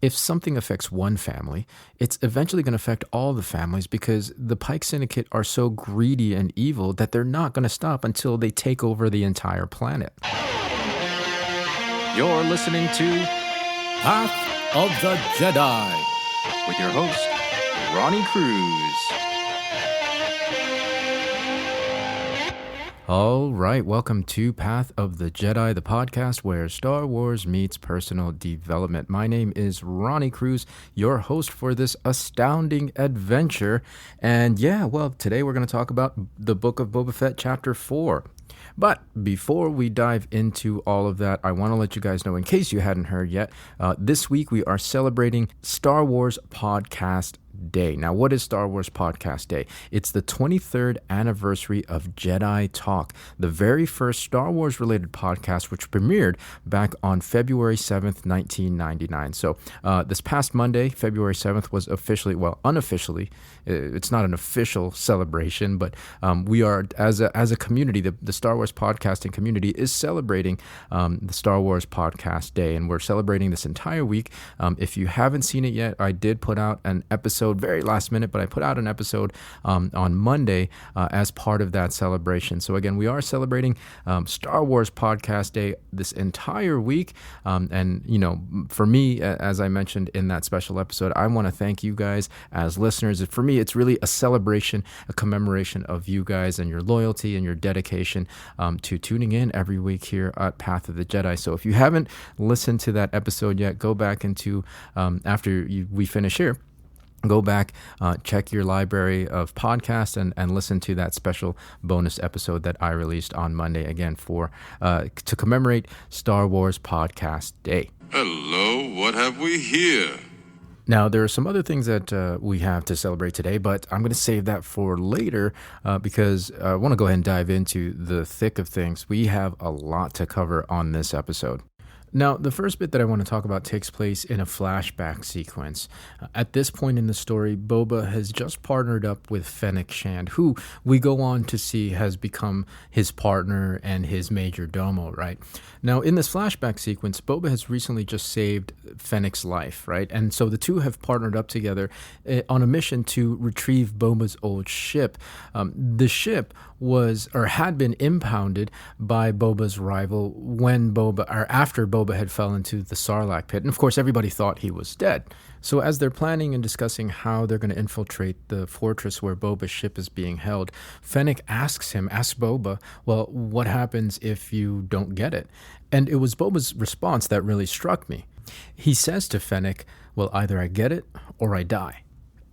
If something affects one family, it's eventually going to affect all the families because the Pike Syndicate are so greedy and evil that they're not going to stop until they take over the entire planet. You're listening to Path of the Jedi with your host, Ronnie Cruz. All right, welcome to Path of the Jedi, the podcast where Star Wars meets personal development. My name is Ronnie Cruz, your host for this astounding adventure. And today we're going to talk about the Book of Boba Fett, Chapter 4. But before we dive into all of that, I want to let you guys know, in case you hadn't heard yet, this week we are celebrating Star Wars Podcast Day. Now, what is Star Wars Podcast Day? It's the 23rd anniversary of Jedi Talk, the very first Star Wars related podcast, which premiered back on February 7th, 1999. So this past Monday, February 7th, was unofficially, it's not an official celebration, but we are, as a community, the Star Wars podcasting community is celebrating the Star Wars Podcast Day, and we're celebrating this entire week. If you haven't seen it yet, I did put out an episode very last minute, but I put out an episode on Monday as part of that celebration. So again, we are celebrating Star Wars Podcast Day this entire week. And, you know, for me, as I mentioned in that special episode, I want to thank you guys as listeners. For me, it's really a celebration, a commemoration of you guys and your loyalty and your dedication to tuning in every week here at Path of the Jedi. So if you haven't listened to that episode yet, go back into, after we finish here, go back, check your library of podcasts and listen to that special bonus episode that I released on Monday, again, to commemorate Star Wars Podcast Day. Hello, what have we here? Now, there are some other things that we have to celebrate today, but I'm going to save that for later because I want to go ahead and dive into the thick of things. We have a lot to cover on this episode. Now, the first bit that I want to talk about takes place in a flashback sequence. At this point in the story, Boba has just partnered up with Fennec Shand, who we go on to see has become his partner and his major domo, right? Now, in this flashback sequence, Boba has recently just saved Fennec's life, right? And so the two have partnered up together on a mission to retrieve Boba's old ship. The ship had been impounded by Boba's rival after Boba had fell into the Sarlacc pit. And of course, everybody thought he was dead. So as they're planning and discussing how they're going to infiltrate the fortress where Boba's ship is being held, Fennec asks Boba, well, what happens if you don't get it? And it was Boba's response that really struck me. He says to Fennec, well, either I get it or I die.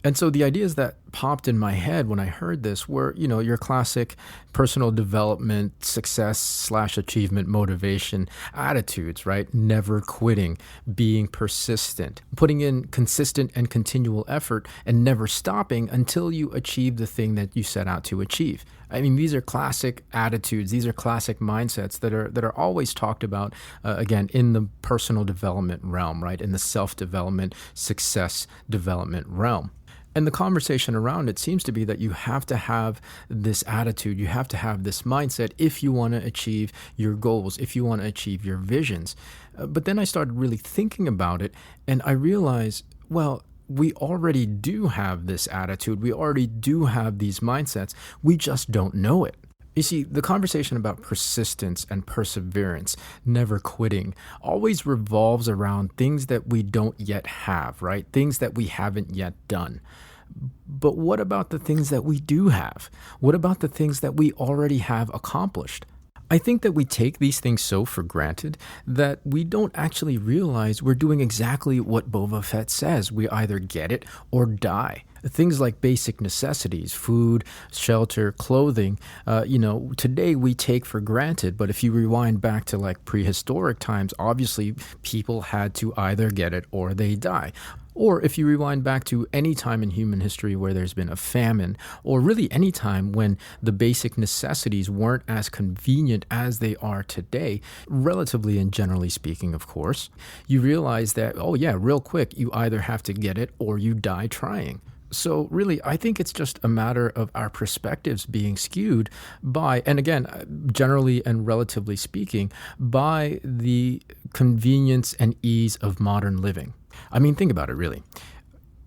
And so the ideas that popped in my head when I heard this were, you know, your classic personal development, success/achievement, motivation attitudes, right? Never quitting, being persistent, putting in consistent and continual effort, and never stopping until you achieve the thing that you set out to achieve. I mean, these are classic attitudes. These are classic mindsets that are always talked about, again, in the personal development realm, right? In the self-development, success development realm. And the conversation around it seems to be that you have to have this attitude, you have to have this mindset if you want to achieve your goals, if you want to achieve your visions. But then I started really thinking about it, and I realized, well, we already do have this attitude, we already do have these mindsets, we just don't know it. You see, the conversation about persistence and perseverance, never quitting, always revolves around things that we don't yet have, right? Things that we haven't yet done. But what about the things that we do have? What about the things that we already have accomplished? I think that we take these things so for granted that we don't actually realize we're doing exactly what Boba Fett says. We either get it or die. Things like basic necessities, food, shelter, clothing, today we take for granted. But if you rewind back to like prehistoric times, obviously people had to either get it or they die. Or if you rewind back to any time in human history where there's been a famine, or really any time when the basic necessities weren't as convenient as they are today, relatively and generally speaking, of course, you realize that, real quick, you either have to get it or you die trying. So really, I think it's just a matter of our perspectives being skewed by, and again, generally and relatively speaking, by the convenience and ease of modern living. I mean, think about it really.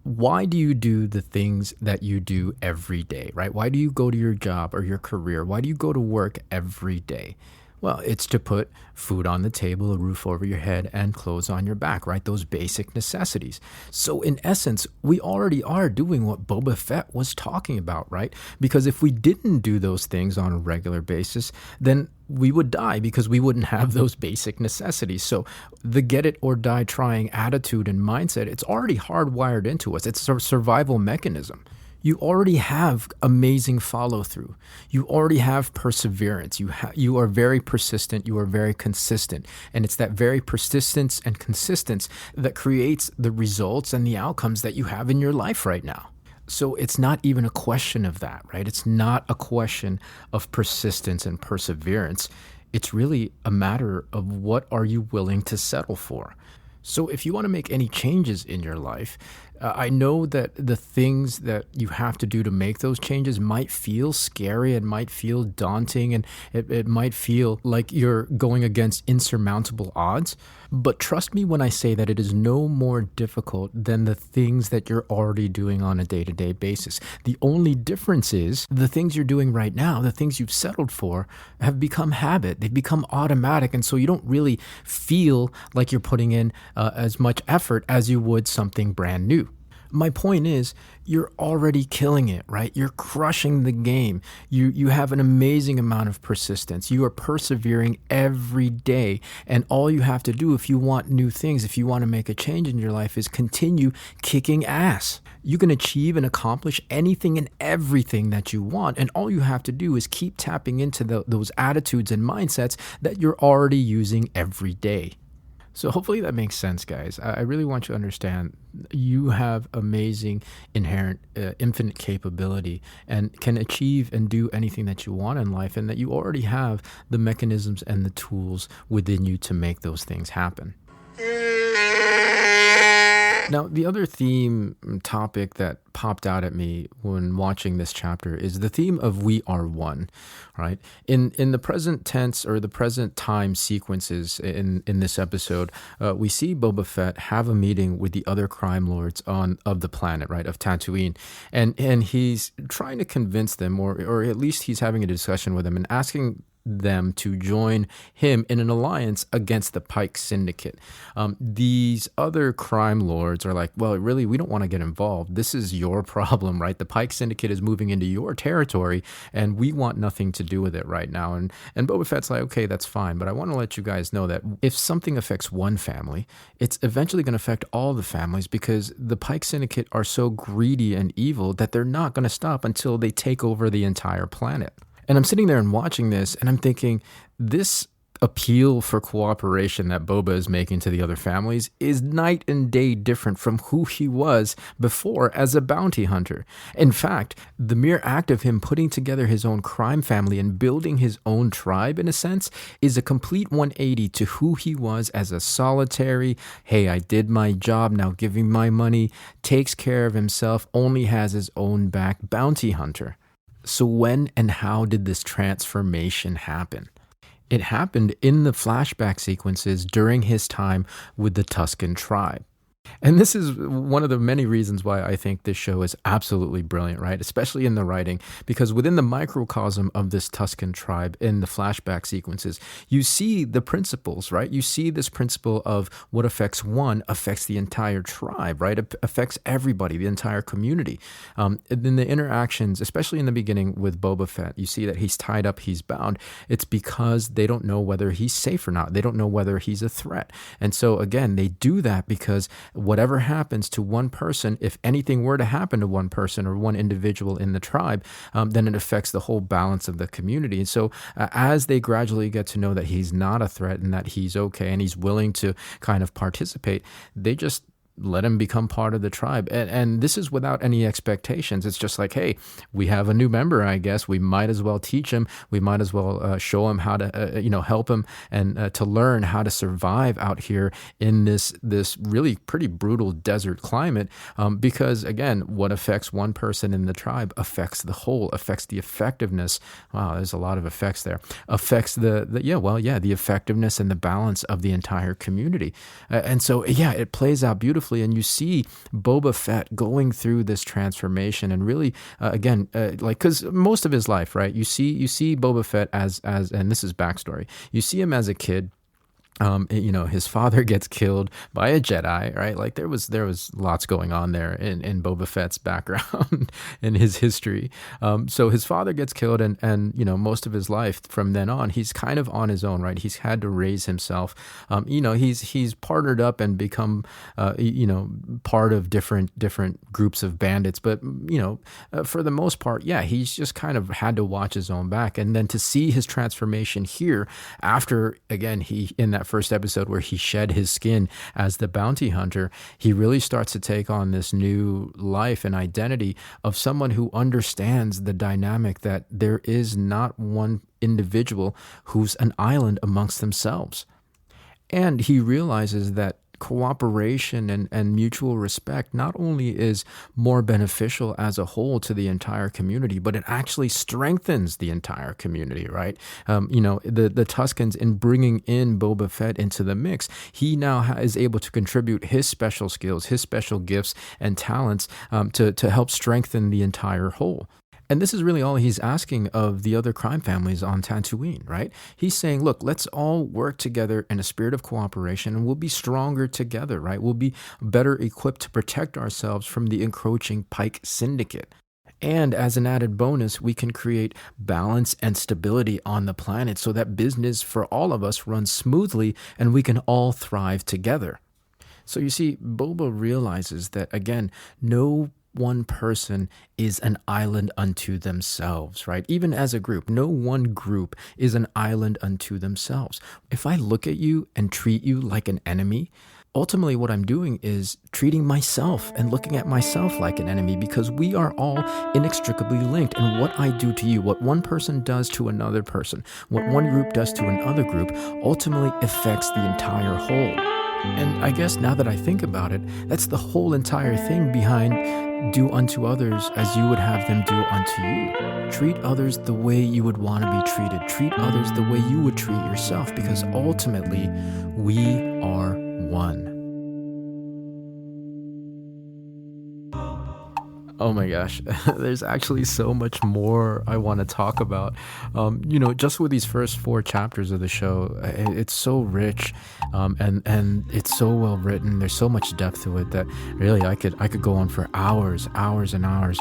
Why do you do the things that you do every day, right? Why do you go to your job or your career? Why do you go to work every day? Well, it's to put food on the table, a roof over your head, and clothes on your back, right? Those basic necessities. So, in essence, we already are doing what Boba Fett was talking about, right? Because if we didn't do those things on a regular basis, then we would die because we wouldn't have those basic necessities. So, the get it or die trying attitude and mindset, it's already hardwired into us. It's a survival mechanism. You already have amazing follow through. You already have perseverance. You are very persistent. You are very consistent. And it's that very persistence and consistency that creates the results and the outcomes that you have in your life right now. So it's not even a question of that, right? It's not a question of persistence and perseverance. It's really a matter of what are you willing to settle for. So if you want to make any changes in your life, I know that the things that you have to do to make those changes might feel scary, it might feel daunting, and it might feel like you're going against insurmountable odds. But trust me when I say that it is no more difficult than the things that you're already doing on a day-to-day basis. The only difference is the things you're doing right now, the things you've settled for, have become habit. They've become automatic, and so you don't really feel like you're putting in as much effort as you would something brand new. My point is, you're already killing it, right? You're crushing the game. You have an amazing amount of persistence. You are persevering every day. And all you have to do if you want new things, if you want to make a change in your life, is continue kicking ass. You can achieve and accomplish anything and everything that you want. And all you have to do is keep tapping into those attitudes and mindsets that you're already using every day. So hopefully that makes sense, guys. I really want you to understand you have amazing, inherent, infinite capability and can achieve and do anything that you want in life, and that you already have the mechanisms and the tools within you to make those things happen. Now, the other theme topic that popped out at me when watching this chapter is the theme of we are one, right? In the present tense or the present time sequences in this episode, we see Boba Fett have a meeting with the other crime lords of the planet, right, of Tatooine, and he's trying to convince them, or at least he's having a discussion with them and asking them to join him in an alliance against the Pike Syndicate. These other crime lords are like, well, really, we don't want to get involved. This is your problem, right? The Pike Syndicate is moving into your territory, and we want nothing to do with it right now. And Boba Fett's like, okay, that's fine, but I want to let you guys know that if something affects one family, it's eventually going to affect all the families, because the Pike Syndicate are so greedy and evil that they're not going to stop until they take over the entire planet. And I'm sitting there and watching this, and I'm thinking, this appeal for cooperation that Boba is making to the other families is night and day different from who he was before as a bounty hunter. In fact, the mere act of him putting together his own crime family and building his own tribe, in a sense, is a complete 180 to who he was as a solitary, hey, I did my job, now give me my money, takes care of himself, only has his own back bounty hunter. So when and how did this transformation happen? It happened in the flashback sequences during his time with the Tusken tribe. And this is one of the many reasons why I think this show is absolutely brilliant, right? Especially in the writing, because within the microcosm of this Tusken tribe in the flashback sequences, you see the principles, right? You see this principle of what affects one affects the entire tribe, right? It affects everybody, the entire community. In the interactions, especially in the beginning with Boba Fett, you see that he's tied up, he's bound. It's because they don't know whether he's safe or not. They don't know whether he's a threat. And so again, they do that because whatever happens to one person, if anything were to happen to one person or one individual in the tribe, then it affects the whole balance of the community. And so as they gradually get to know that he's not a threat and that he's okay and he's willing to kind of participate, they just let him become part of the tribe. And this is without any expectations. It's just like, hey, we have a new member, I guess. We might as well teach him. We might as well show him how to, help him and to learn how to survive out here in this really pretty brutal desert climate. Because again, what affects one person in the tribe affects the whole, affects the effectiveness. Wow, there's a lot of effects there. Affects the effectiveness and the balance of the entire community. And so, it plays out beautifully. beautifully, and you see Boba Fett going through this transformation, and really, because most of his life, right? You see Boba Fett as, and this is backstory. You see him as a kid. His father gets killed by a Jedi, right? Like there was lots going on there in Boba Fett's background in his history. So his father gets killed, and most of his life from then on, he's kind of on his own, right? He's had to raise himself. He's partnered up and become, part of different groups of bandits. But for the most part, yeah, he's just kind of had to watch his own back, and then to see his transformation here after, again, he in that first episode where he shed his skin as the bounty hunter, he really starts to take on this new life and identity of someone who understands the dynamic that there is not one individual who's an island amongst themselves. And he realizes that cooperation and mutual respect not only is more beneficial as a whole to the entire community, but it actually strengthens the entire community, right? The Tuskens, in bringing in Boba Fett into the mix, he now is able to contribute his special skills, his special gifts and talents to help strengthen the entire whole. And this is really all he's asking of the other crime families on Tatooine, right? He's saying, look, let's all work together in a spirit of cooperation, and we'll be stronger together, right? We'll be better equipped to protect ourselves from the encroaching Pike Syndicate. And as an added bonus, we can create balance and stability on the planet so that business for all of us runs smoothly and we can all thrive together. So you see, Boba realizes that, again, no one person is an island unto themselves, right? Even as a group, no one group is an island unto themselves. If I look at you and treat you like an enemy, ultimately what I'm doing is treating myself and looking at myself like an enemy, because we are all inextricably linked. And what I do to you, what one person does to another person, what one group does to another group, ultimately affects the entire whole. And I guess now that I think about it, that's the whole entire thing behind do unto others as you would have them do unto you. Treat others the way you would want to be treated. Treat others the way you would treat yourself, because ultimately we are one. Oh my gosh, there's actually so much more I want to talk about. Just with these first 4 chapters of the show, it's so rich, and it's so well written. There's so much depth to it that really I could go on for hours and hours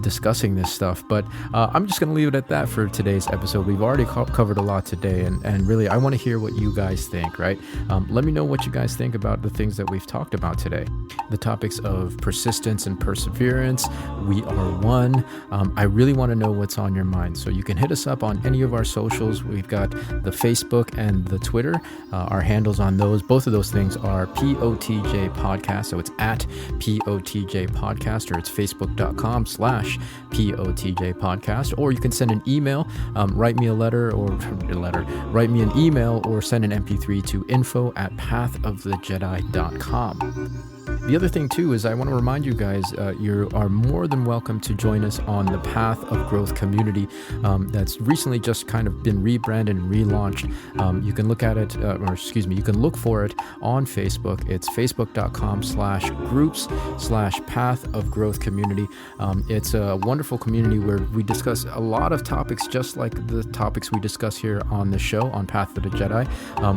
discussing this stuff. But I'm just going to leave it at that for today's episode. We've already covered a lot today, and really I want to hear what you guys think, right? Let me know what you guys think about the things that we've talked about today. The topics of persistence and perseverance. We are one. I really want to know what's on your mind. So you can hit us up on any of our socials. We've got the Facebook and the Twitter. Our handles on those, both of those things are POTJ Podcast. So it's at POTJ Podcast, or it's facebook.com/POTJ Podcast. Or you can send an email, write me write me an email, or send an MP3 to info@pathofthejedi.com. The other thing too is I want to remind you guys, you are more than welcome to join us on the Path of Growth community that's recently just kind of been rebranded and relaunched. You can look at it, you can look for it on Facebook. It's facebook.com/groups/Path of Growth community. It's a wonderful community where we discuss a lot of topics just like the topics we discuss here on the show on Path of the Jedi.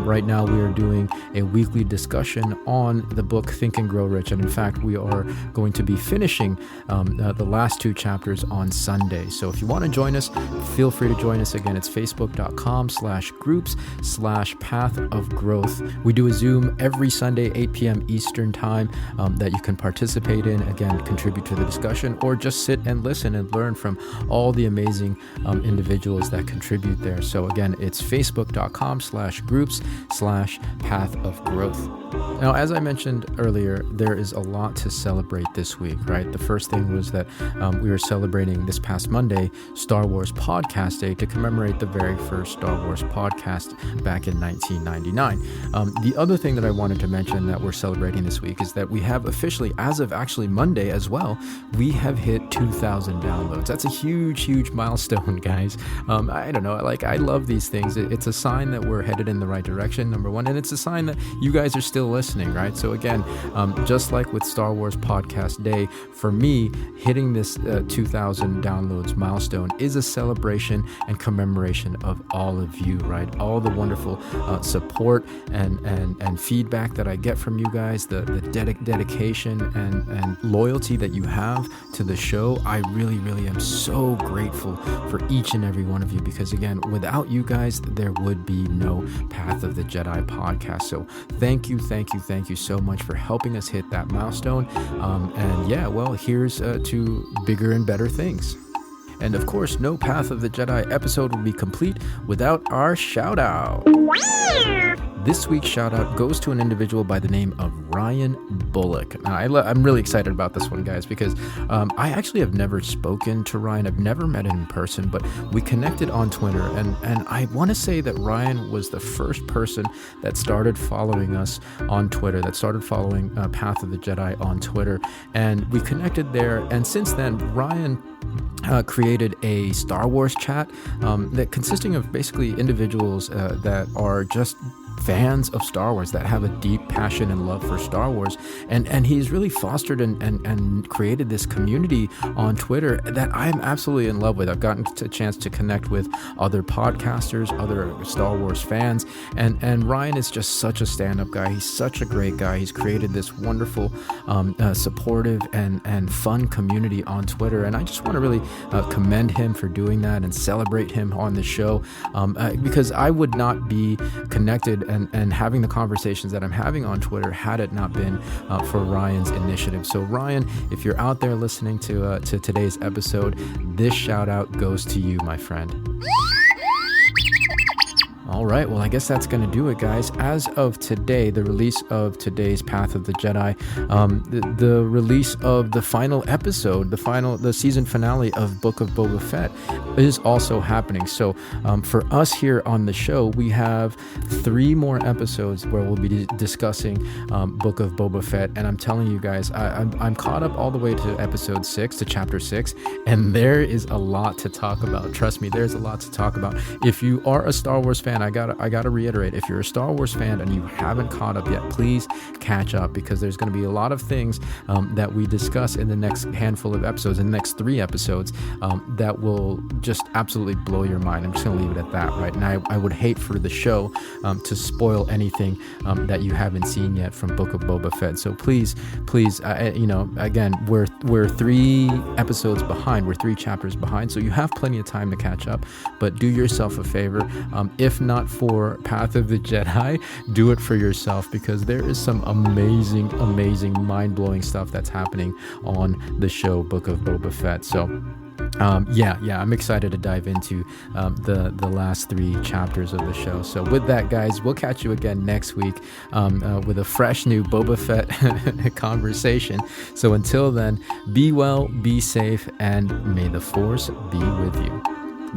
Right now we are doing a weekly discussion on the book Think and Grow Rich, and in fact we are going to be finishing the last 2 chapters on Sunday. So if you want to join us, feel free to join us. Again, it's facebook.com/groups/Path of Growth. We do a Zoom every Sunday 8 p.m. Eastern time that you can participate in, again, contribute to the discussion, or just sit and listen and learn from all the amazing individuals that contribute there. So again, it's facebook.com/groups/Path of Growth. Now, as I mentioned earlier, there is a lot to celebrate this week, right? The first thing was that we were celebrating this past Monday Star Wars Podcast Day to commemorate the very first Star Wars podcast back in 1999. The other thing that I wanted to mention that we're celebrating this week is that we have officially, as of actually Monday as well, we have hit 2,000 downloads. That's a huge milestone, guys. I don't know, I love these things. It's a sign that we're headed in the right direction, number one, and it's a sign that you guys are still listening, right? So again, just like with Star Wars Podcast Day, for me, hitting this 2,000 downloads milestone is a celebration and commemoration of all of you, right? All the wonderful support and feedback that I get from you guys, the dedication and loyalty that you have to the show. I really, really am so grateful for each and every one of you, because again, without you guys, there would be no Path of the Jedi podcast. So thank you so much for helping us hit that milestone. And yeah, well, here's to bigger and better things. And of course, no Path of the Jedi episode will be complete without our shout out. This week's shout out goes to an individual by the name of Ryan Bullock. Now, I'm really excited about this one, guys, because I actually have never spoken to Ryan. I've never met him in person, but we connected on Twitter. And I want to say that Ryan was the first person that started following us on Twitter, that started following Path of the Jedi on Twitter. And we connected there. And since then, Ryan created a Star Wars chat that consisting of basically individuals that are just fans of Star Wars, that have a deep passion and love for Star Wars, and he's really fostered and created this community on Twitter that I'm absolutely in love with. I've gotten a chance to connect with other podcasters, other Star Wars fans, and Ryan is just such a stand-up guy. He's such a great guy. He's created this wonderful, supportive and fun community on Twitter, and I just want to really commend him for doing that and celebrate him on the show, because I would not be connected and having the conversations that I'm having on Twitter had it not been for Ryan's initiative. So Ryan, if you're out there listening to today's episode, this shout out goes to you, my friend. All right, well, I guess that's going to do it, guys. As of today, the release of today's Path of the Jedi, the release of the final episode, the season finale of Book of Boba Fett is also happening. So for us here on the show, we have 3 more episodes where we'll be discussing Book of Boba Fett. And I'm telling you guys, I'm caught up all the way to episode 6, to chapter 6, and there is a lot to talk about. Trust me, there's a lot to talk about. If you are a Star Wars fan, I gotta reiterate, if you're a Star Wars fan and you haven't caught up yet, please catch up, because there's going to be a lot of things that we discuss in the next handful of episodes, in the next 3 episodes, that will just absolutely blow your mind. I'm just going to leave it at that, right? And I would hate for the show to spoil anything that you haven't seen yet from Book of Boba Fett. So please, again, we're 3 episodes behind. We're 3 chapters behind, so you have plenty of time to catch up. But do yourself a favor. If not for Path of the Jedi, do it for yourself, because there is some amazing, mind-blowing stuff that's happening on the show Book of Boba Fett. So I'm excited to dive into the last 3 chapters of the show. So with that, guys, we'll catch you again next week with a fresh new Boba Fett conversation. So until then, be well, be safe, and may the Force be with you.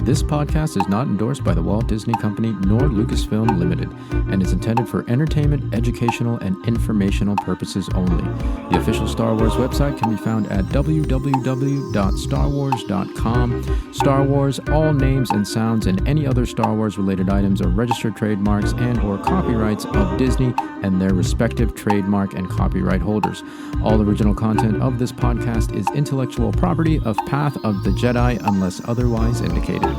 This podcast is not endorsed by the Walt Disney Company nor Lucasfilm Limited, and is intended for entertainment, educational, and informational purposes only. The official Star Wars website can be found at www.starwars.com. Star Wars, all names and sounds and any other Star Wars related items are registered trademarks and or copyrights of Disney and their respective trademark and copyright holders. All original content of this podcast is intellectual property of Path of the Jedi unless otherwise indicated.